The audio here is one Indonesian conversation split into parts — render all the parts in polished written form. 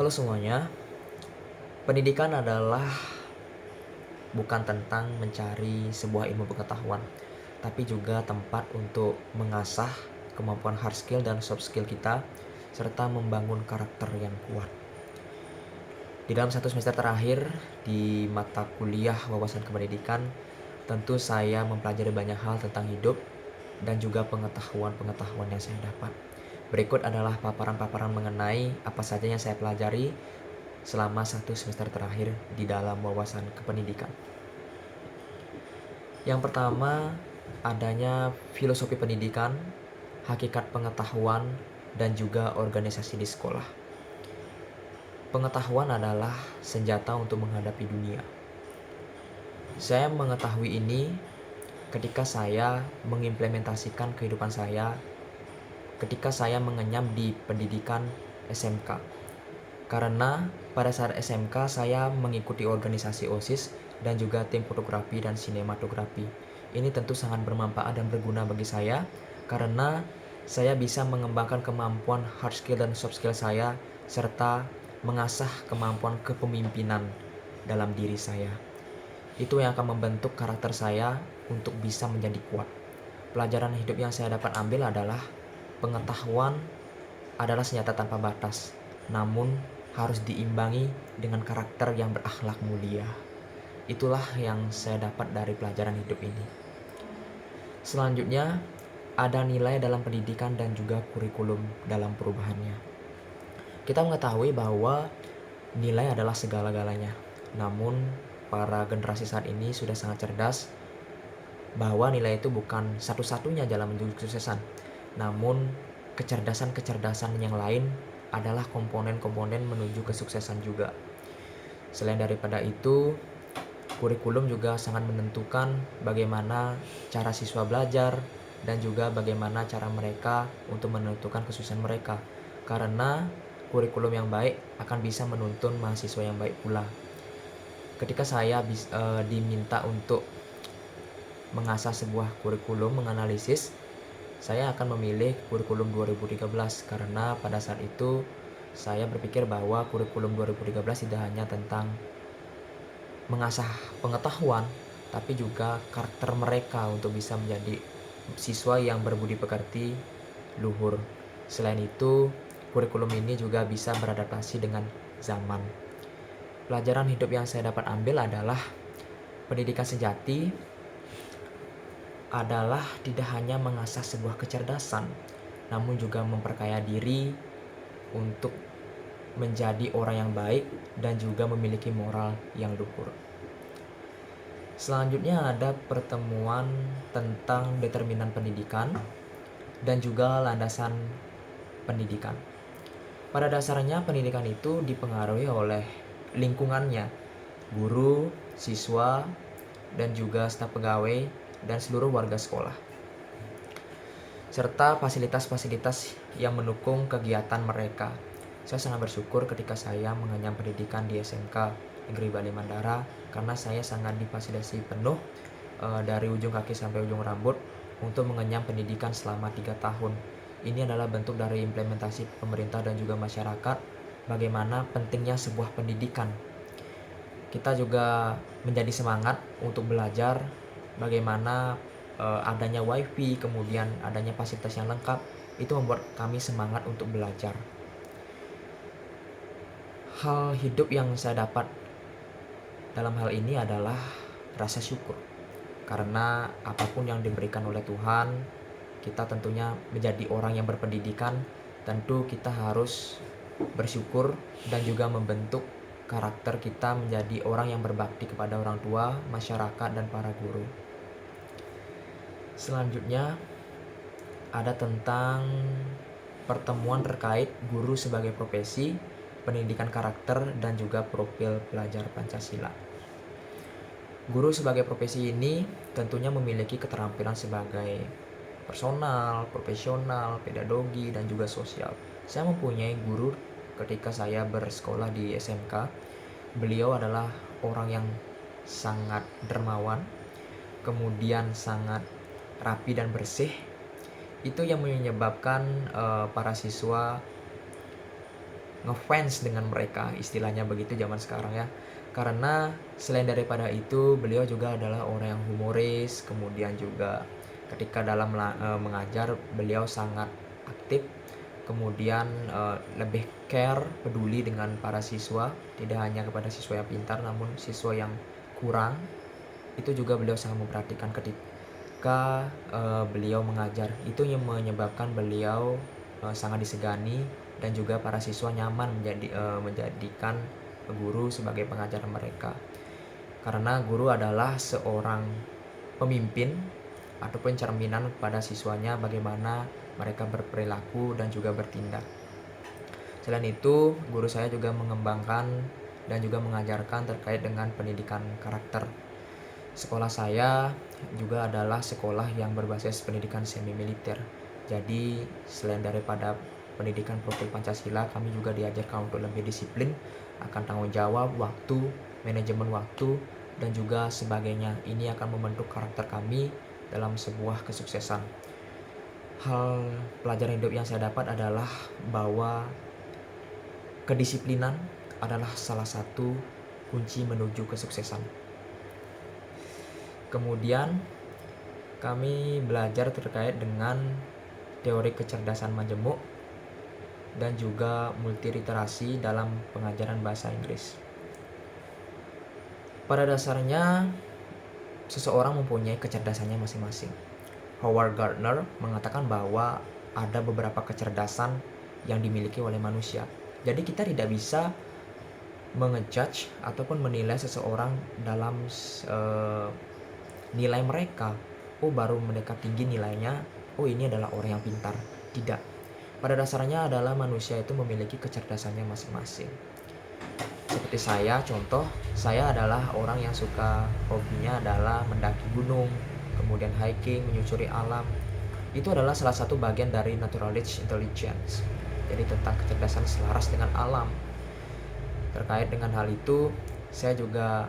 Halo semuanya, pendidikan adalah bukan tentang mencari sebuah ilmu pengetahuan, tapi juga tempat untuk mengasah kemampuan hard skill dan soft skill kita, serta membangun karakter yang kuat. Di dalam 1 semester terakhir di mata kuliah wawasan kependidikan, tentu saya mempelajari banyak hal tentang hidup dan juga pengetahuan-pengetahuan yang saya dapat. Berikut adalah paparan-paparan mengenai apa saja yang saya pelajari selama 1 semester terakhir di dalam wawasan kependidikan. Yang pertama, adanya filosofi pendidikan, hakikat pengetahuan, dan juga organisasi di sekolah. Pengetahuan adalah senjata untuk menghadapi dunia. Saya mengetahui ini ketika saya mengimplementasikan kehidupan saya ketika saya mengenyam di pendidikan SMK. Karena pada saat SMK saya mengikuti organisasi OSIS dan juga tim fotografi dan sinematografi. Ini tentu sangat bermanfaat dan berguna bagi saya karena saya bisa mengembangkan kemampuan hard skill dan soft skill saya serta mengasah kemampuan kepemimpinan dalam diri saya. Itu yang akan membentuk karakter saya untuk bisa menjadi kuat. Pelajaran hidup yang saya dapat ambil adalah pengetahuan adalah senjata tanpa batas, namun harus diimbangi dengan karakter yang berakhlak mulia. Itulah yang saya dapat dari pelajaran hidup ini. Selanjutnya, ada nilai dalam pendidikan dan juga kurikulum dalam perubahannya. Kita mengetahui bahwa nilai adalah segala-galanya, namun para generasi saat ini sudah sangat cerdas bahwa nilai itu bukan satu-satunya jalan menuju kesuksesan, namun kecerdasan-kecerdasan yang lain adalah komponen-komponen menuju kesuksesan juga. Selain daripada itu, kurikulum juga sangat menentukan bagaimana cara siswa belajar dan juga bagaimana cara mereka untuk menentukan kesuksesan mereka. Karena kurikulum yang baik akan bisa menuntun mahasiswa yang baik pula. Ketika saya diminta untuk mengasah sebuah kurikulum, menganalisis, saya akan memilih kurikulum 2013 karena pada saat itu saya berpikir bahwa kurikulum 2013 tidak hanya tentang mengasah pengetahuan, tapi juga karakter mereka untuk bisa menjadi siswa yang berbudi pekerti, luhur. Selain itu, kurikulum ini juga bisa beradaptasi dengan zaman. Pelajaran hidup yang saya dapat ambil adalah pendidikan sejati adalah tidak hanya mengasah sebuah kecerdasan, namun juga memperkaya diri untuk menjadi orang yang baik dan juga memiliki moral yang luhur. Selanjutnya ada pertemuan tentang determinan pendidikan dan juga landasan pendidikan. Pada dasarnya pendidikan itu dipengaruhi oleh lingkungannya, guru, siswa, dan juga staf pegawai dan seluruh warga sekolah, serta fasilitas-fasilitas yang mendukung kegiatan mereka. Saya sangat bersyukur ketika saya mengenyam pendidikan di SMK Negeri Bali Mandara karena saya sangat difasilitasi penuh dari ujung kaki sampai ujung rambut untuk mengenyam pendidikan selama 3 tahun. Ini adalah bentuk dari implementasi pemerintah dan juga masyarakat bagaimana pentingnya sebuah pendidikan. Kita juga menjadi semangat untuk belajar bagaimana adanya wifi, kemudian adanya fasilitas yang lengkap, itu membuat kami semangat untuk belajar. Hal hidup yang saya dapat dalam hal ini adalah rasa syukur. Karena apapun yang diberikan oleh Tuhan, kita tentunya menjadi orang yang berpendidikan, tentu kita harus bersyukur dan juga membentuk karakter kita menjadi orang yang berbakti kepada orang tua, masyarakat, dan para guru. Selanjutnya ada tentang pertemuan terkait guru sebagai profesi, pendidikan karakter, dan juga profil pelajar Pancasila. Guru sebagai profesi ini tentunya memiliki keterampilan sebagai personal, profesional, pedagogi, dan juga sosial. Saya mempunyai guru ketika saya bersekolah di SMK. Beliau adalah orang yang sangat dermawan, kemudian sangat rapi dan bersih. Itu yang menyebabkan para siswa ngefans dengan mereka, istilahnya begitu zaman sekarang ya. Karena selain daripada itu, beliau juga adalah orang yang humoris, kemudian juga ketika dalam mengajar beliau sangat aktif, kemudian lebih care, peduli dengan para siswa, tidak hanya kepada siswa yang pintar namun siswa yang kurang. Itu juga beliau sangat memperhatikan ketika beliau mengajar. Itu yang menyebabkan beliau sangat disegani dan juga para siswa nyaman menjadikan guru sebagai pengajar mereka. Karena guru adalah seorang pemimpin ataupun cerminan pada siswanya bagaimana mereka berperilaku dan juga bertindak. Selain itu, guru saya juga mengembangkan dan juga mengajarkan terkait dengan pendidikan karakter. Sekolah saya juga adalah sekolah yang berbasis pendidikan semi militer. Jadi selain daripada pendidikan profil Pancasila, kami juga diajarkan untuk lebih disiplin, akan tanggung jawab, waktu, manajemen waktu, dan juga sebagainya. Ini akan membentuk karakter kami dalam sebuah kesuksesan. Hal pelajaran hidup yang saya dapat adalah bahwa kedisiplinan adalah salah satu kunci menuju kesuksesan. Kemudian kami belajar terkait dengan teori kecerdasan majemuk dan juga multiliterasi dalam pengajaran bahasa Inggris. Pada dasarnya, seseorang mempunyai kecerdasannya masing-masing. Howard Gardner mengatakan bahwa ada beberapa kecerdasan yang dimiliki oleh manusia. Jadi kita tidak bisa mengejudge ataupun menilai seseorang dalam nilai mereka. Oh, baru mereka tinggi nilainya, oh ini adalah orang yang pintar. Tidak. Pada dasarnya adalah manusia itu memiliki kecerdasannya masing-masing. Seperti saya, contoh, saya adalah orang yang suka, hobinya adalah mendaki gunung, kemudian hiking, menyusuri alam. Itu adalah salah satu bagian dari naturalist intelligence. Jadi tentang kecerdasan selaras dengan alam. Terkait dengan hal itu, saya juga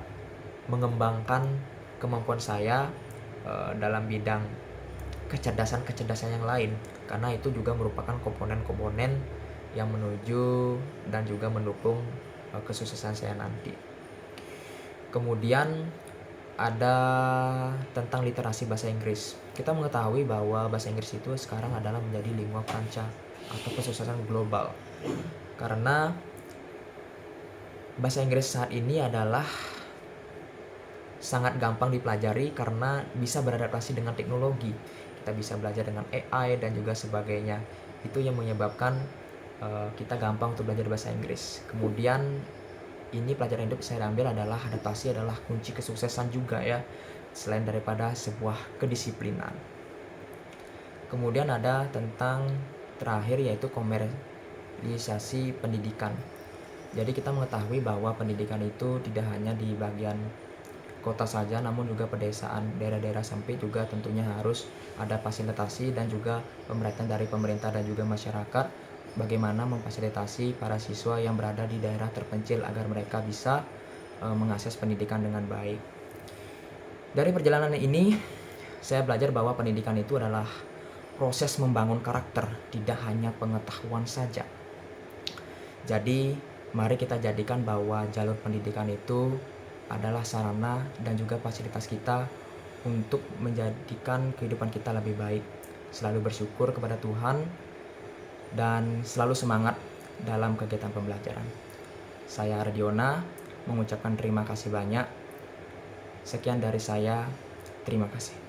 mengembangkan kemampuan saya dalam bidang kecerdasan yang lain, karena itu juga merupakan komponen-komponen yang menuju dan juga mendukung kesuksesan saya nanti. Kemudian ada tentang literasi bahasa Inggris. Kita mengetahui bahwa bahasa Inggris itu sekarang adalah menjadi lingua franca atau kesuksesan global. Karena bahasa Inggris saat ini adalah sangat gampang dipelajari karena bisa beradaptasi dengan teknologi. Kita bisa belajar dengan AI dan juga sebagainya. Itu yang menyebabkan kita gampang untuk belajar bahasa Inggris. Kemudian ini pelajaran hidup saya ambil adalah adaptasi adalah kunci kesuksesan juga ya, selain daripada sebuah kedisiplinan. Kemudian ada tentang terakhir yaitu komersialisasi pendidikan. Jadi kita mengetahui bahwa pendidikan itu tidak hanya di bagian kota saja, namun juga pedesaan, daerah-daerah sempit juga tentunya harus ada fasilitasi dan juga pemerintahan dari pemerintah dan juga masyarakat bagaimana memfasilitasi para siswa yang berada di daerah terpencil agar mereka bisa mengakses pendidikan dengan baik. Dari perjalanan ini saya belajar bahwa pendidikan itu adalah proses membangun karakter, tidak hanya pengetahuan saja. Jadi mari kita jadikan bahwa jalur pendidikan itu adalah sarana dan juga fasilitas kita untuk menjadikan kehidupan kita lebih baik. Selalu bersyukur kepada Tuhan dan selalu semangat dalam kegiatan pembelajaran. Saya Ardiona mengucapkan terima kasih banyak. Sekian dari saya, terima kasih.